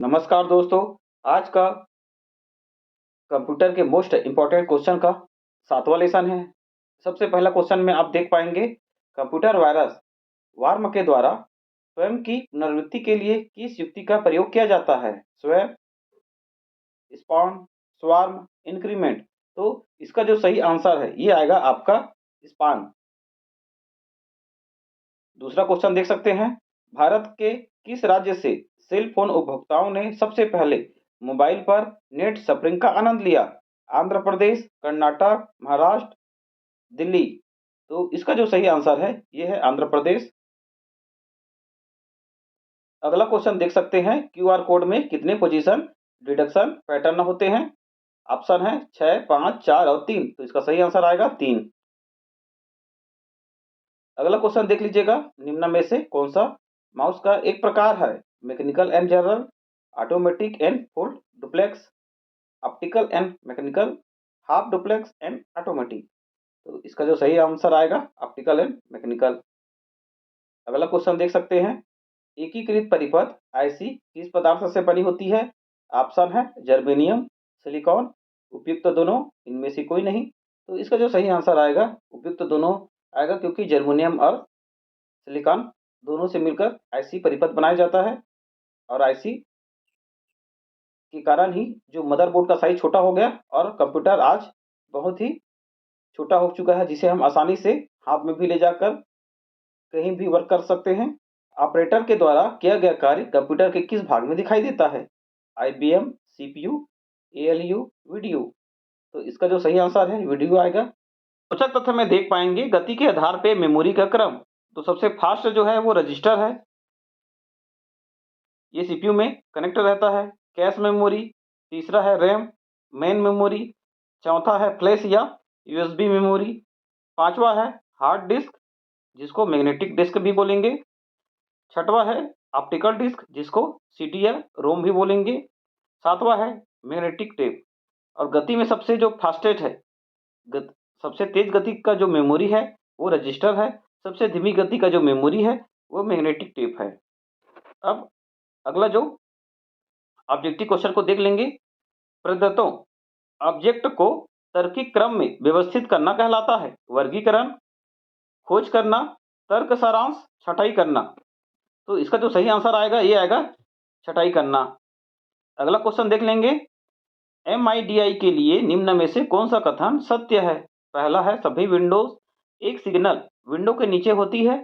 नमस्कार दोस्तों। आज का कंप्यूटर के मोस्ट इम्पोर्टेंट क्वेश्चन का 7वां लेसन है। सबसे पहला क्वेश्चन में आप देख पाएंगे, कंप्यूटर वायरस वार्म के द्वारा स्वयं की पुनरावृत्ति के लिए किस युक्ति का प्रयोग किया जाता है? Swap, spawn, swarm, increment. तो इसका जो सही आंसर है ये आएगा आपका स्पान। दूसरा क्वेश्चन देख सकते हैं, भारत के किस राज्य से सेल फोन उपभोक्ताओं ने सबसे पहले मोबाइल पर नेट सफरिंग का आनंद लिया? आंध्र प्रदेश, कर्नाटक, महाराष्ट्र, दिल्ली। तो इसका जो सही आंसर है ये है आंध्र प्रदेश। अगला क्वेश्चन देख सकते हैं, क्यूआर कोड में कितने पोजीशन डिडक्शन पैटर्न होते हैं? ऑप्शन है 6, 5, 4 और 3। तो इसका सही आंसर आएगा 3। अगला क्वेश्चन देख लीजिएगा, निम्न में से कौन सा माउस का एक प्रकार है? Mechanical and general, automatic and full duplex, optical and mechanical, half duplex and automatic. तो इसका जो सही आंसर आएगा ऑप्टिकल एंड मैकेनिकल। अगला क्वेश्चन देख सकते हैं, एकीकृत परिपथ आईसी किस पदार्थ से बनी होती है? ऑप्शन है जर्मेनियम, सिलिकॉन, उपयुक्त दोनों, इनमें से कोई नहीं। तो इसका जो सही आंसर आएगा उपयुक्त दोनों आएगा, क्योंकि जर्मेनियम और सिलिकॉन दोनों से मिलकर आईसी परिपथ बनाया जाता है। और आईसी के कारण ही जो मदरबोर्ड का साइज छोटा हो गया और कंप्यूटर आज बहुत ही छोटा हो चुका है, जिसे हम आसानी से हाथ में भी ले जाकर कहीं भी वर्क कर सकते हैं। ऑपरेटर के द्वारा किया गया कार्य कंप्यूटर के किस भाग में दिखाई देता है? IBM, CPU, ALU, VDU. तो इसका जो सही आंसर है वीडियो आएगा। रोचक तथ्य में देख पाएंगे, गति के आधार पे मेमोरी का क्रम। तो सबसे फास्ट जो है वो रजिस्टर है, ये सीपीयू में कनेक्ट रहता है। कैश मेमोरी, तीसरा है रैम, मेन मेमोरी, चौथा है फ्लैश या यूएसबी मेमोरी, पांचवा है हार्ड डिस्क जिसको मैग्नेटिक डिस्क भी बोलेंगे, छठवा है ऑप्टिकल डिस्क जिसको सीडीआर रोम भी बोलेंगे, सातवां है मैग्नेटिक टेप। और गति में सबसे जो फास्टेस्ट है, सबसे तेज गति का जो मेमोरी है वो रजिस्टर है, सबसे धीमी गति का जो मेमोरी है वो मैग्नेटिक टेप है। अब अगला जो ऑब्जेक्टिव क्वेश्चन को देख लेंगे, प्रदत्तों ऑब्जेक्ट को तार्किक क्रम में व्यवस्थित करना कहलाता है? वर्गीकरण, खोज करना, तर्क सारांश, छटाई करना। तो इसका जो सही आंसर आएगा ये आएगा छटाई करना। अगला क्वेश्चन देख लेंगे, एमआईडीआई के लिए निम्न में से कौन सा कथन सत्य है? पहला है सभी विंडोज एक सिग्नल विंडो के नीचे होती है,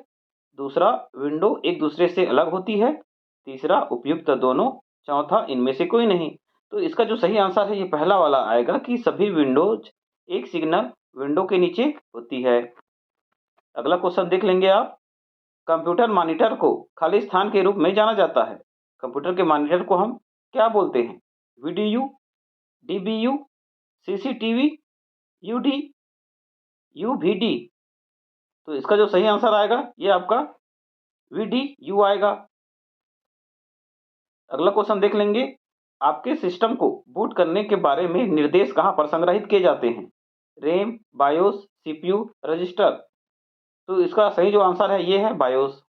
दूसरा विंडो एक दूसरे से अलग होती है, तीसरा उपयुक्त दोनों, चौथा इनमें से कोई नहीं। तो इसका जो सही आंसर है ये पहला वाला आएगा कि सभी विंडोज एक सिग्नल विंडो के नीचे होती है। अगला क्वेश्चन देख लेंगे आप, कंप्यूटर मॉनिटर को खाली स्थान के रूप में जाना जाता है। कंप्यूटर के मॉनिटर को हम क्या बोलते हैं? VDU, DBU, CCTV, UD, UVD. तो इसका जो सही आंसर आएगा ये आपका वीडीयू आएगा। अगला क्वेश्चन देख लेंगे, आपके सिस्टम को बूट करने के बारे में निर्देश कहां पर संग्रहित किए जाते हैं? RAM, BIOS, CPU, register. तो इसका सही जो आंसर है ये है बायोस।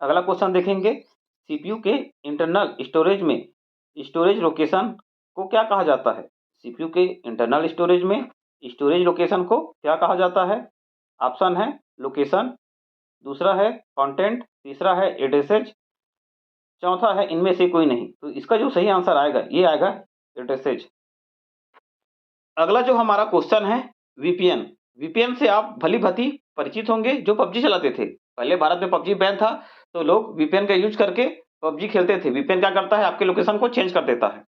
अगला क्वेश्चन देखेंगे, सीपीयू के इंटरनल स्टोरेज में स्टोरेज लोकेशन को क्या कहा जाता है? सीपीयू के इंटरनल स्टोरेज में स्टोरेज लोकेशन को क्या कहा जाता है? ऑप्शन है लोकेशन, दूसरा है कंटेंट, तीसरा है एड्रेसेज, चौथा है इनमें से कोई नहीं। तो इसका जो सही आंसर आएगा ये आएगा एड्रेसेज। अगला जो हमारा क्वेश्चन है, वीपीएन। वीपीएन से आप भली भांति परिचित होंगे, जो पबजी चलाते थे। पहले भारत में पबजी बैन था तो लोग वीपीएन का यूज करके पबजी खेलते थे। वीपीएन क्या करता है, आपके लोकेशन को चेंज कर देता है।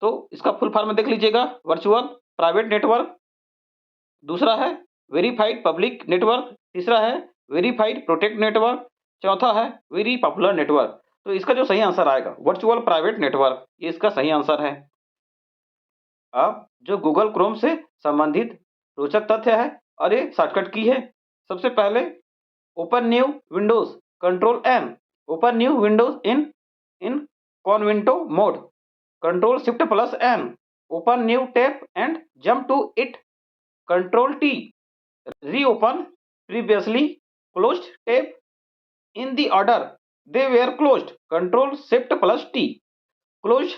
तो इसका फुल फॉर्म देख लीजिएगा, वर्चुअल प्राइवेट नेटवर्क, दूसरा है वेरीफाइड पब्लिक नेटवर्क, तीसरा है वेरीफाइड प्रोटेक्ट नेटवर्क, चौथा है वेरी पॉपुलर नेटवर्क। तो इसका जो सही आंसर आएगा वर्चुअल प्राइवेट नेटवर्क, ये इसका सही आंसर है। अब जो गूगल क्रोम से संबंधित रोचक तथ्य है और ये शॉर्टकट की है। सबसे पहले open new windows, control N, open new windows in in incognito mode, control shift plus N, open new tab and jump to it, control T, reopen previously closed tab in the order they were closed, control shift plus T, close,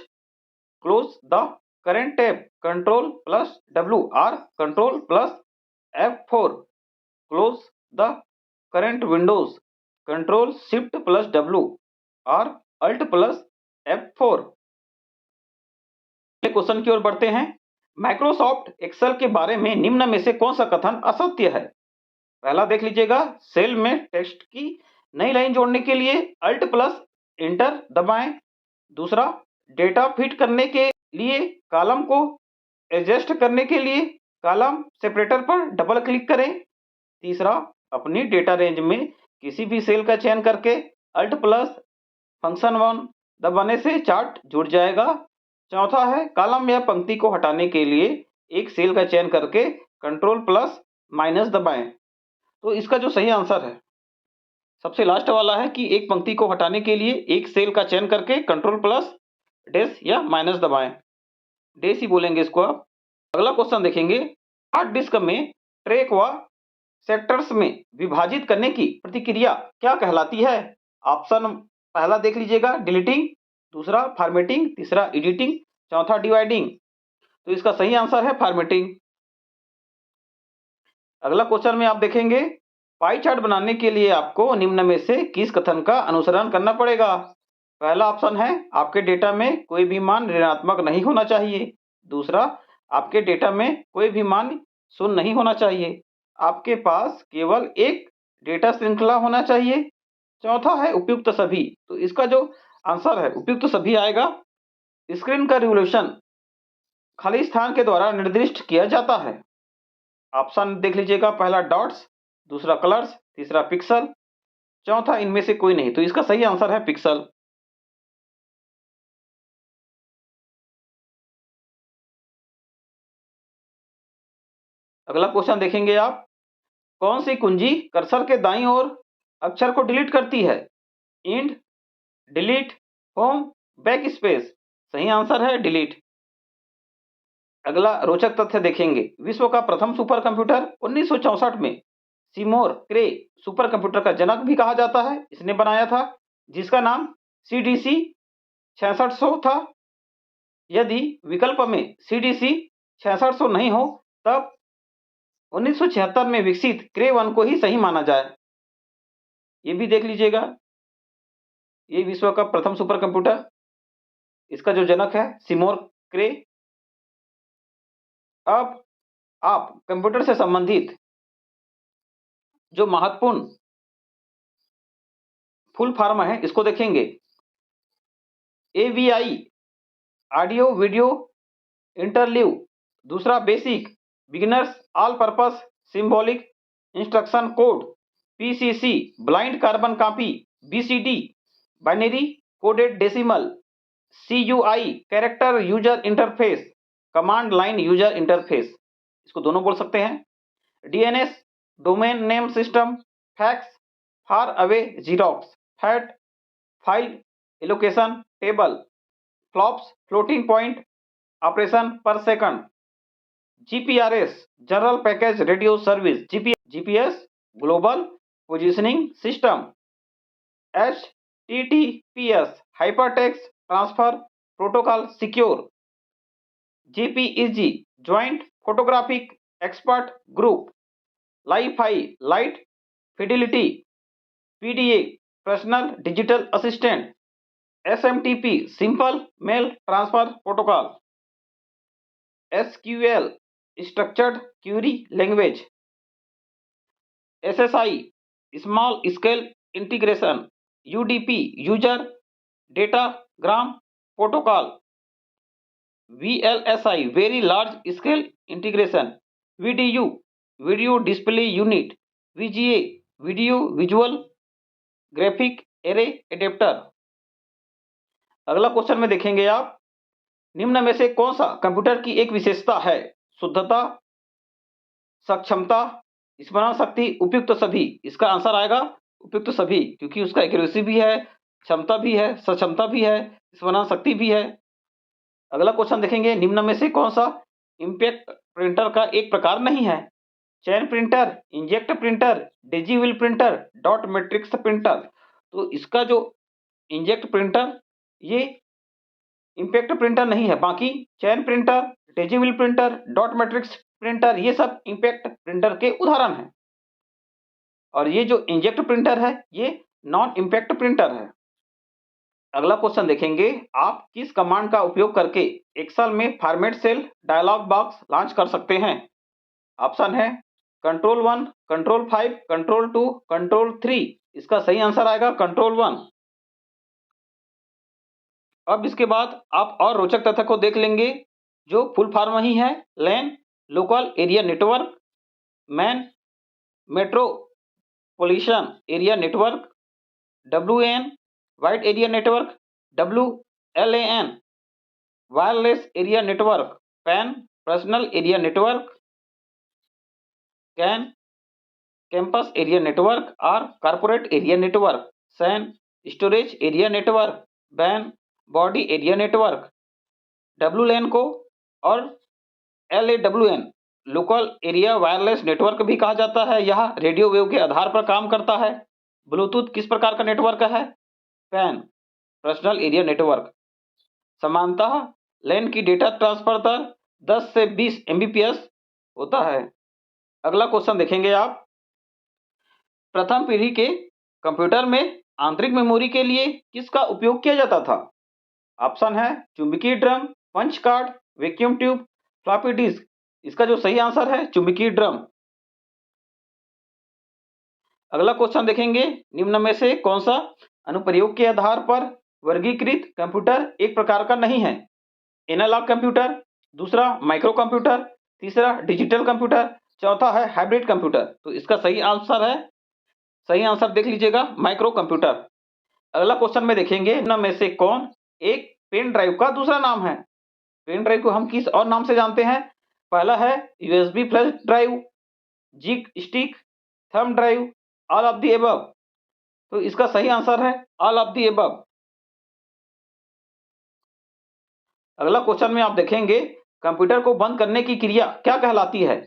close the current tab, control plus W, or control plus F4, close the current windows, control shift plus W, or alt plus F4। Question की ओर बढ़ते हैं। Microsoft Excel के बारे में निम्न में से कौन सा कथन असत्य है? पहला देख लीजिएगा, सेल में टेक्स्ट की नई लाइन जोड़ने के लिए अल्ट प्लस इंटर दबाएं। दूसरा, डेटा फिट करने के लिए कॉलम को एडजस्ट करने के लिए कॉलम सेपरेटर पर डबल क्लिक करें। तीसरा, अपनी डेटा रेंज में किसी भी सेल का चयन करके अल्ट प्लस फंक्शन 1 दबाने से चार्ट जुड़ जाएगा। चौथा है, कॉलम या पंक्ति को हटाने के लिए एक सेल का चयन करके कंट्रोल प्लस माइनस दबाएं। तो इसका जो सही आंसर है सबसे लास्ट वाला है कि एक पंक्ति को हटाने के लिए एक सेल का चयन करके कंट्रोल प्लस डैश या माइनस दबाएं। डैश ही बोलेंगे इसको आप। अगला क्वेश्चन देखेंगे, हार्ड डिस्क में ट्रैक व सेक्टर्स में विभाजित करने की प्रतिक्रिया क्या कहलाती है? ऑप्शन पहला देख लीजिएगा, डिलीटिंग, दूसरा फॉर्मेटिंग, तीसरा एडिटिंग, चौथा डिवाइडिंग। तो इसका सही आंसर है फॉर्मेटिंग। अगला क्वेश्चन में आप देखेंगे, पाई चार्ट बनाने के लिए आपको निम्न में से किस कथन का अनुसरण करना पड़ेगा? पहला ऑप्शन है, आपके डेटा में कोई भी मान ऋणात्मक नहीं होना चाहिए। दूसरा, आपके डेटा में कोई भी मान शून्य नहीं होना चाहिए। आपके पास केवल एक डेटा श्रृंखला होना चाहिए। चौथा है उपयुक्त सभी। तो इसका जो आंसर है उपयुक्त सभी आएगा। स्क्रीन का रिवोल्यूशन खाली स्थान के द्वारा निर्दिष्ट किया जाता है। ऑप्शन देख लीजिएगा, पहला डॉट्स, दूसरा कलर्स, तीसरा पिक्सल, चौथा इनमें से कोई नहीं। तो इसका सही आंसर है पिक्सल। अगला क्वेश्चन देखेंगे आप, कौन सी कुंजी कर्सर के दाईं ओर अक्षर को डिलीट करती है? End, delete, home, back space. सही आंसर है डिलीट। अगला रोचक तथ्य देखेंगे, विश्व का प्रथम सुपर कंप्यूटर 1964 में सीमोर क्रे सुपर कंप्यूटर का जनक भी कहा जाता है। इसने बनाया था, जिसका नाम CDC 6600 था। यदि विकल्प में CDC 6600 नहीं हो तब 1976 में विकसित क्रे 1 को ही सही माना जाए। ये भी देख लीजिएगा, ये विश्व का प्रथम सुपर कंप्यूटर, इसका जो जनक है सीमोर क्रे। अब आप कंप्यूटर से संबंधित जो महत्वपूर्ण फुल फॉर्म है इसको देखेंगे। AVI, ऑडियो वीडियो इंटरलीव, दूसरा BASIC, beginners all purpose symbolic instruction code, PCC, blind carbon copy, BCD, binary coded decimal, CUI, character user interface, command line user interface. इसको दोनों बोल सकते हैं। DNS, domain name system, fax, far away xerox, FAT, file allocation table, FLOPS, floating point operation per second, GPRS, general package radio service, GPS, global positioning system, HTTPS, hypertext transfer protocol secure, JPEG, joint photographic expert group, LiFi, light fidelity, PDA, personal digital assistant, SMTP, simple mail transfer protocol, SQL, structured query language, SSI, small scale integration, UDP, user datagram protocol, VLSI, very large scale integration, VDU, video display unit, VGA, video visual graphic array adapter. अगला question में देखेंगे आप, निम्न में से कौन सा computer की एक विशेषता है? शुद्धता, सक्षमता, स्मरण शक्ति, उपयुक्त सभी। इसका आंसर आएगा उपयुक्त सभी, क्योंकि उसका एक्यूरेसी भी है, क्षमता भी है, सक्षमता भी है, स्मरण शक्ति भी है। अगला क्वेश्चन देखेंगे, निम्न में से कौन सा इंपैक्ट प्रिंटर का एक प्रकार नहीं है? Chain printer, inkjet printer, digital printer, dot matrix printer. तो इसका जो इंजेक्ट प्रिंटर, ये इम्पैक्ट प्रिंटर नहीं है। बाकी chain printer, tangible printer, dot matrix printer, ये सब इम्पैक्ट प्रिंटर के उदाहरण हैं। और ये जो इंजेक्ट प्रिंटर है ये नॉन इम्पैक्ट प्रिंटर है। अगला क्वेश्चन देखेंगे, आप किस कमांड का उपयोग करके एक्सेल में format cell dialog box launch कर सकते हैं? ऑप्शन है Ctrl+1, Ctrl+5, Ctrl+2, Ctrl+3। इसका सही आंसर आएगा Ctrl+1। अब इसके बाद आप और रोचक तथ्य को देख लेंगे जो फुल फॉर्म ही है। LAN local area network, MAN metropolitan area network, WAN wide area network, WLAN wireless area network, PAN personal area network, CAN campus area network और corporate area network, SAN storage area network, BAN body area network. WLAN को और LAWN local area wireless network भी कहा जाता है। यह radio wave के आधार पर काम करता है। ब्लूटूथ किस प्रकार का नेटवर्क है? Pan personal area network. सामान्यतः लैन की डेटा ट्रांसफर दर 10 से 20 Mbps होता है। अगला क्वेश्चन देखेंगे आप, प्रथम पीढ़ी के कंप्यूटर में आंतरिक मेमोरी के लिए किसका उपयोग किया जाता था? ऑप्शन है चुंबकीय drum, punch card, vacuum tube, floppy disk. इसका जो सही आंसर है चुंबकीय ड्रम। अगला क्वेश्चन देखेंगे, निम्न में से कौन सा अनुप्रयोग के आधार पर वर्गीकृत कंप्यूटर एक प्रकार का नहीं है? एनालॉग कंप्यूटर, दूसरा माइक्रो कंप्यूटर, तीसरा डिजिटल कंप्यूटर, चौथा है हाइब्रिड कंप्यूटर। तो इसका सही आंसर देख लीजिएगा, माइक्रो कंप्यूटर। अगला क्वेश्चन में देखेंगे, निम्न में से कौन एक पेन ड्राइव का दूसरा नाम है? पेन ड्राइव को हम किस और नाम से जानते हैं? पहला है USB flash drive, jig stick, thumb drive, all of the above. तो इसका सही आंसर है ऑल ऑफ द एबव। अगला क्वेश्चन में आप देखेंगे, कंप्यूटर को बंद करने की क्रिया क्या कहलाती है?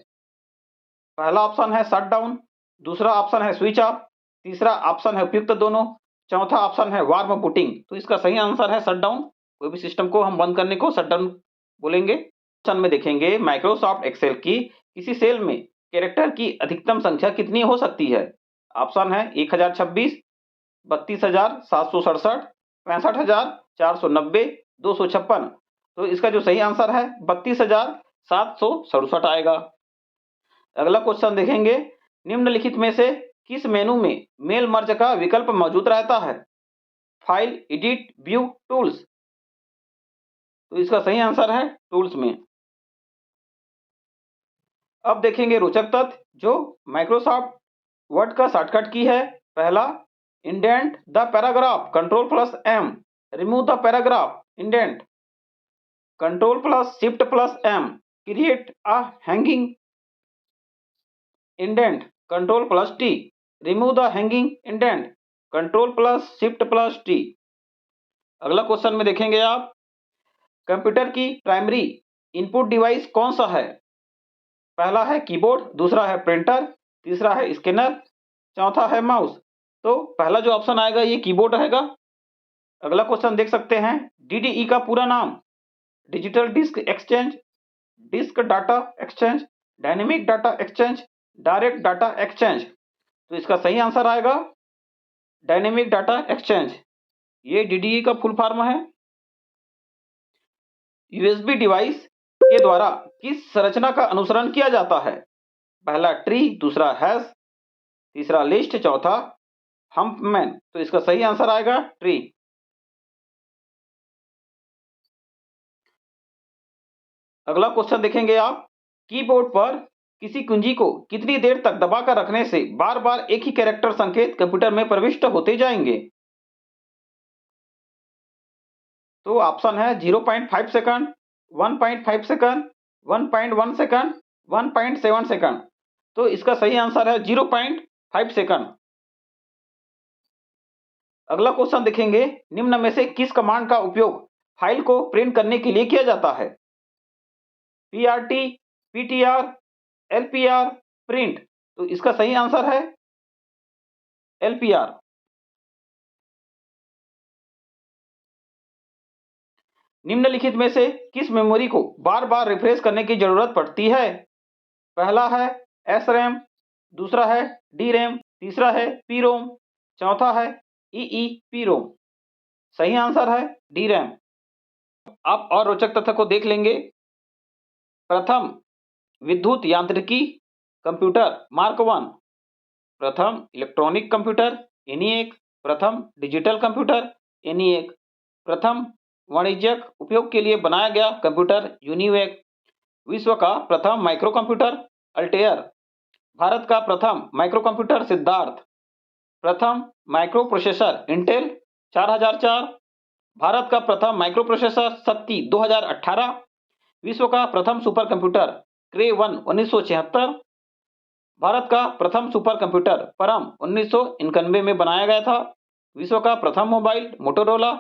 पहला ऑप्शन है शट डाउन, दूसरा ऑप्शन है स्विच ऑफ, तीसरा ऑप्शन है उपयुक्त दोनों, चौथा ऑप्शन है वार्म बूटिंग। तो इसका सही आंसर है शट डाउन। कोई भी सिस्टम को हम बंद करने को शट डाउन बोलेंगे। क्वेश्चन में देखेंगे, माइक्रोसॉफ्ट एक्सेल की किसी सेल में कैरेक्टर की अधिकतम संख्या कितनी हो सकती है? ऑप्शन है 1026, 32,767, 65,490, 256। तो इसका जो सही आंसर है 32,767 आएगा। अगला क्वेश्चन देखेंगे, निम्नलिखित में से किस मेनू में मेल मर्ज का विकल्प मौजूद रहता है? File, edit, view, tools. तो इसका सही आंसर है टूल्स में। अब देखेंगे रोचक तथ्य जो माइक्रोसॉफ्ट वर्ड का शॉर्टकट की है। पहला, indent the paragraph, Ctrl+M, remove the paragraph, indent, Ctrl+Shift+M, create a hanging indent, Ctrl+T, remove the hanging indent, Ctrl+Shift+T। अगला क्वेश्चन में देखेंगे आप, कंप्यूटर की प्राइमरी इनपुट डिवाइस कौन सा है? पहला है कीबोर्ड, दूसरा है प्रिंटर, तीसरा है स्कैनर, चौथा है माउस। तो पहला जो ऑप्शन आएगा ये कीबोर्ड रहेगा। अगला क्वेश्चन देख सकते हैं, DDE का पूरा नाम? Digital disk exchange, disk data exchange, dynamic data exchange, direct data exchange. तो इसका सही आंसर आएगा डायनेमिक डाटा एक्सचेंज। ये DDE का फुल फॉर्म है। USB डिवाइस के द्वारा किस संरचना का अनुसरण किया जाता है? पहला ट्री, दूसरा हैश, तीसरा लिस्ट, चौथा हम्पमैन। तो इसका सही आंसर आएगा ट्री। अगला क्वेश्चन देखेंगे आप, कीबोर्ड पर किसी कुंजी को कितनी देर तक दबाकर रखने से बार बार एक ही कैरेक्टर संकेत कंप्यूटर में प्रविष्ट होते जाएंगे? तो ऑप्शन है 0.5 सेकंड, 1.5 सेकंड, 1.1 सेकंड, 1.7 सेकंड। तो इसका सही आंसर है 0.5 सेकंड। अगला क्वेश्चन देखेंगे, निम्न में से किस कमांड का उपयोग फाइल को प्रिंट करने के लिए किया जाता है? PRT, PTR, LPR, print. तो इसका सही आंसर है LPR। निम्नलिखित में से किस मेमोरी को बार बार रिफ्रेश करने की जरूरत पड़ती है? पहला है SRAM, दूसरा है DRAM, तीसरा है PROM, चौथा है EEPROM। सही आंसर है DRAM। आप और रोचक तथ्य को देख लेंगे। प्रथम विद्युत यांत्रिकी कंप्यूटर मार्क 1, प्रथम इलेक्ट्रॉनिक कंप्यूटर ENIAC, प्रथम डिजिटल कंप्यूटर ENIAC, प्रथम वाणिज्यिक उपयोग के लिए बनाया गया कंप्यूटर UNIVAC, विश्व का प्रथम माइक्रो कंप्यूटर अल्टेयर, भारत का प्रथम माइक्रो कंप्यूटर सिद्धार्थ, प्रथम माइक्रो प्रोसेसर इंटेल 4004, भारत का प्रथम माइक्रो प्रोसेसर शक्ति 2018, विश्व का प्रथम सुपर कंप्यूटर क्रे 1 1976, भारत का प्रथम सुपर कंप्यूटर परम 1991 में बनाया गया था, विश्व का प्रथम मोबाइल मोटोरोला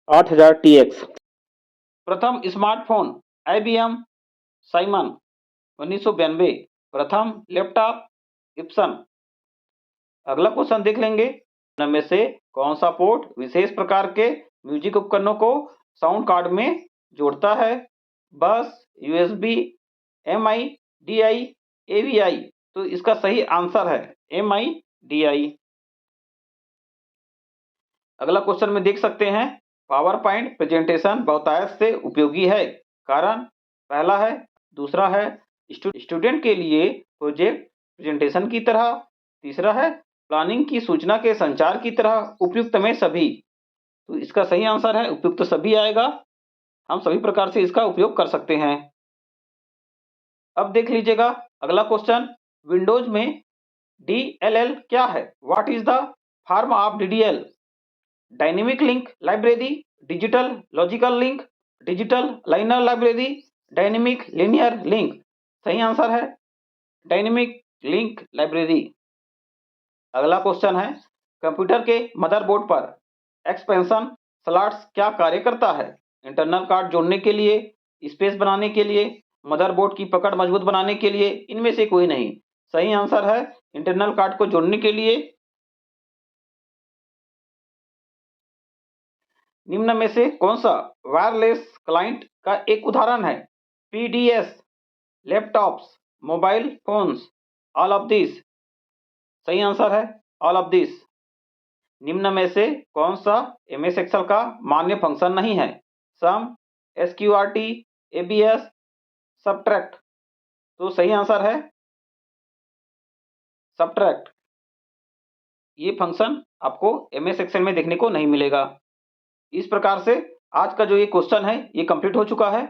8000TX, प्रथम स्मार्टफोन IBM साइमन 1992, प्रथम लैपटॉप इप्सन। अगला क्वेश्चन देख लेंगे। इनमें से कौन सा पोर्ट विशेष प्रकार के म्यूजिक उपकरणों को साउंड कार्ड में जोड़ता है? बस, USB, MI, DI, AVI। तो इसका सही आंसर है MI, DI। अगला क्वेश्चन में देख सकते हैं, पावर पॉइंट प्रेजेंटेशन बहुतायत से उपयोगी है। कारण पहला है, दूसरा है स्टूडेंट के लिए प्रोजेक्ट प्रेजेंटेशन की तरह, तीसरा है प्लानिंग की सूचना के संचार की तरह, उपयुक्त में सभी। तो इसका सही आंसर है उपयुक्त सभी आएगा। हम सभी प्रकार से इसका उपयोग कर सकते हैं। अब देख लीजिएगा अगला क्वेश्चन, विंडोज में DLL क्या है? What is the form of DDL? Dynamic link library, digital logical link, digital liner library, dynamic linear link. सही आंसर है डायनेमिक लिंक लाइब्रेरी। अगला क्वेश्चन है, कंप्यूटर के मदरबोर्ड पर एक्सपेंशन स्लॉट्स क्या कार्य करता है? इंटरनल कार्ड जोड़ने के लिए, स्पेस बनाने के लिए, मदरबोर्ड की पकड़ मजबूत बनाने के लिए, इनमें से कोई नहीं। सही आंसर है इंटरनल कार्ड को जोड़ने के लिए। निम्न में से कौन सा वायरलेस क्लाइंट का एक उदाहरण है? PDS, laptops, mobile phones, all of this. सही आंसर है ऑल ऑफ दिस। निम्न में से कौन सा MS एक्सेल का मान्य फंक्शन नहीं है? सम, SQRT, ABS, सबट्रैक्ट। तो सही आंसर है सबट्रैक्ट। ये फंक्शन आपको MS एक्सेल में देखने को नहीं मिलेगा। इस प्रकार से आज का जो ये क्वेश्चन है ये कंप्लीट हो चुका है।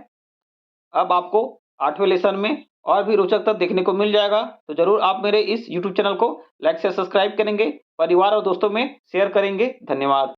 अब आपको 8वें लेसन में और भी रोचक तथ्य देखने को मिल जाएगा। तो जरूर आप मेरे इस YouTube चैनल को लाइक से सब्सक्राइब करेंगे, परिवार और दोस्तों में शेयर करेंगे। धन्यवाद।